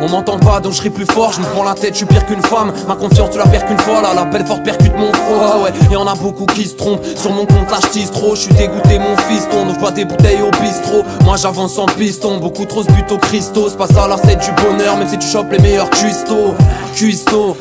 On m'entend pas donc je crie plus fort, je me prends la tête, je suis pire qu'une femme. Ma confiance tu la perds qu'une fois, là la belle forte percute mon front. Ah ouais, y'en a beaucoup qui se trompent, sur mon compte là j'tise trop. Je suis dégoûté mon fiston, n'ouvre pas des bouteilles au bistrot. Moi j'avance en piston, beaucoup trop se but au Christo. C'est pas ça la recette du bonheur, même si tu chopes les meilleurs cuistots.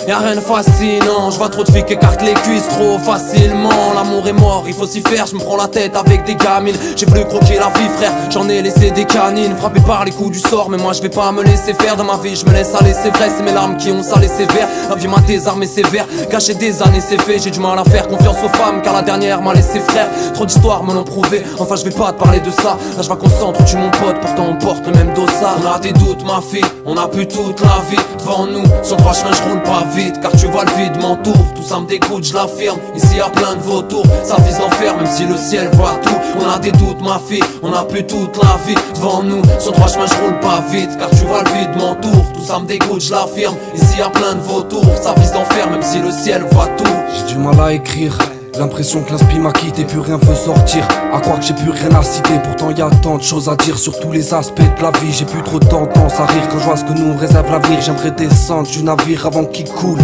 Y'a rien de fascinant, je vois trop de filles qui écartent les cuisses trop facilement. L'amour est mort, il faut s'y faire, je me prends la tête avec des gamines. J'ai voulu croquer la vie frère, j'en ai laissé des canines. Frappé par les coups du sort, mais moi je vais pas me laisser faire. Dans ma vie je me laisse aller, c'est vrai, c'est mes larmes qui ont salé sévère. La vie m'a désarmé sévère, gâché des années c'est fait. J'ai du mal à faire confiance aux femmes car la dernière m'a laissé frère. Trop d'histoires me l'ont prouvé, enfin je vais pas te parler de ça. Là je vais concentrer, tu mon pote, pourtant on porte le même dossard. On a des doutes ma fille, on a plus toute la vie devant nous. Sur trois chemins je roule pas vite car tu vois le vide m'entoure. Tout ça me dégoûte, je l'affirme, ici y'a plein de vautours. Ça vise l'enfer même si le ciel voit tout. On a des doutes ma fille, on a plus toute la vie devant nous. Sur trois chemins je roule pas vite car tu vois le vide m'entoure. Tout ça me dégoûte, je l'affirme, ici y'a plein de vautours. Ça vise l'enfer même si le ciel voit tout. J'ai du mal à écrire, l'impression que l'inspi m'a quitté, plus rien veut sortir. À croire que j'ai plus rien à citer, pourtant y a tant de choses à dire sur tous les aspects de la vie. J'ai plus trop tendance à rire quand je vois ce que nous réserve l'avenir. J'aimerais descendre du navire avant qu'il coule,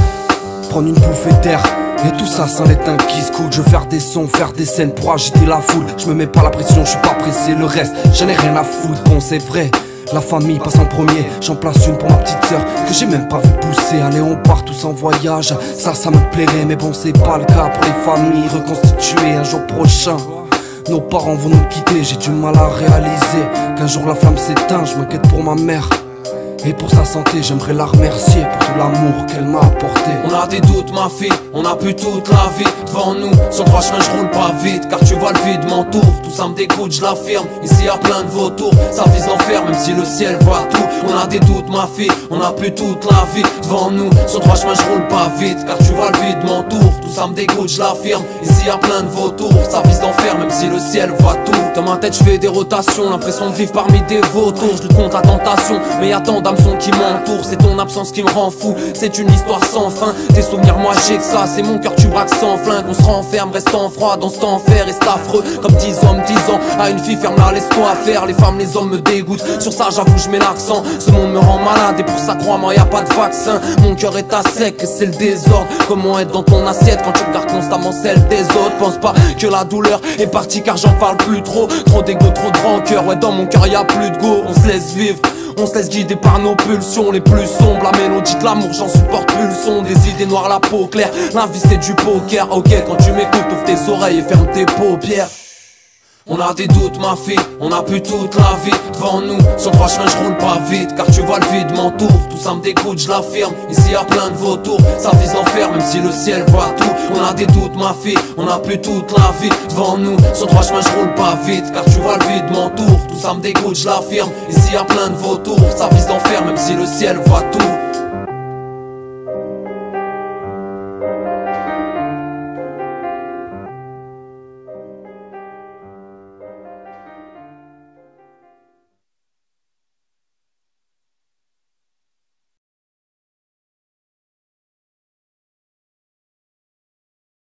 prendre une bouffée d'air. Et tout ça sans l'éteint qui se coule. Je veux faire des sons, faire des scènes pour agiter la foule. Je me mets pas la pression, je suis pas pressé, le reste j'en ai rien à foutre. Bon c'est vrai, la famille passe en premier. J'en place une pour ma petite sœur que j'ai même pas vu pousser. Allez on part tous en voyage, ça me plairait. Mais bon c'est pas le cas pour les familles reconstituées. Un jour prochain nos parents vont nous quitter. J'ai du mal à réaliser qu'un jour la flamme s'éteint. Je m'inquiète pour ma mère et pour sa santé, j'aimerais la remercier pour tout l'amour qu'elle m'a apporté. On a des doutes ma fille, on a plus toute la vie devant nous. Sur trois chemins je roule pas vite car tu vois le vide m'entoure. Tout ça me dégoûte, je l'affirme, ici y'a plein de vautours. Ça vise l'enfer même si le ciel voit tout. On a des doutes ma fille, on a plus toute la vie devant nous. Sur trois chemins je roule pas vite car tu vois le vide m'entoure. Tout ça me dégoûte, je l'affirme, ici y'a plein de vautours. Ça vise l'enfer même si le ciel voit tout. Dans ma tête je fais des rotations, l'impression de vivre parmi des vautours. Je lutte contre la tentation, mais y'a tant d'hameçons qui m'entourent. C'est ton absence qui me rend fou, c'est une histoire sans fin. Tes souvenirs moi j'ai que ça, c'est mon cœur tu braques sans flingue. On se renferme, restant froid dans cet enfer et c'est affreux. Comme 10 hommes, 10 ans à une fille ferme là, laisse-toi faire. Les femmes, les hommes me dégoûtent, sur ça j'avoue je mets l'accent. Ce monde me rend malade et pour ça crois-moi y a pas de vaccin. Mon cœur est à sec et c'est le désordre. Comment être dans ton assiette quand tu regardes constamment celle des autres. Pense pas que la douleur est partie car j'en parle plus trop. Trop d'égo, trop de rancœur, ouais dans mon cœur y a plus de go. On se laisse vivre, on se laisse guider par nos pulsions les plus sombres. La mélodie de l'amour, j'en supporte plus le son. Des idées noires, la peau claire, la vie c'est du poker. Ok, quand tu m'écoutes, ouvre tes oreilles et ferme tes paupières. On a des doutes ma fille, on a plus toute la vie devant nous. Sur trois chemins je roule pas vite car tu vois le vide m'entoure. Tout ça me dégoûte, je l'affirme, ici y'a plein de vautours. Ça vise l'enfer même si le ciel voit tout. On a des doutes ma fille, on a plus toute la vie devant nous. Sur trois chemins je roule pas vite car tu vois le vide m'entoure. Tout ça me dégoûte, je l'affirme, ici y'a plein de vautours. Ça vise l'enfer même si le ciel voit tout.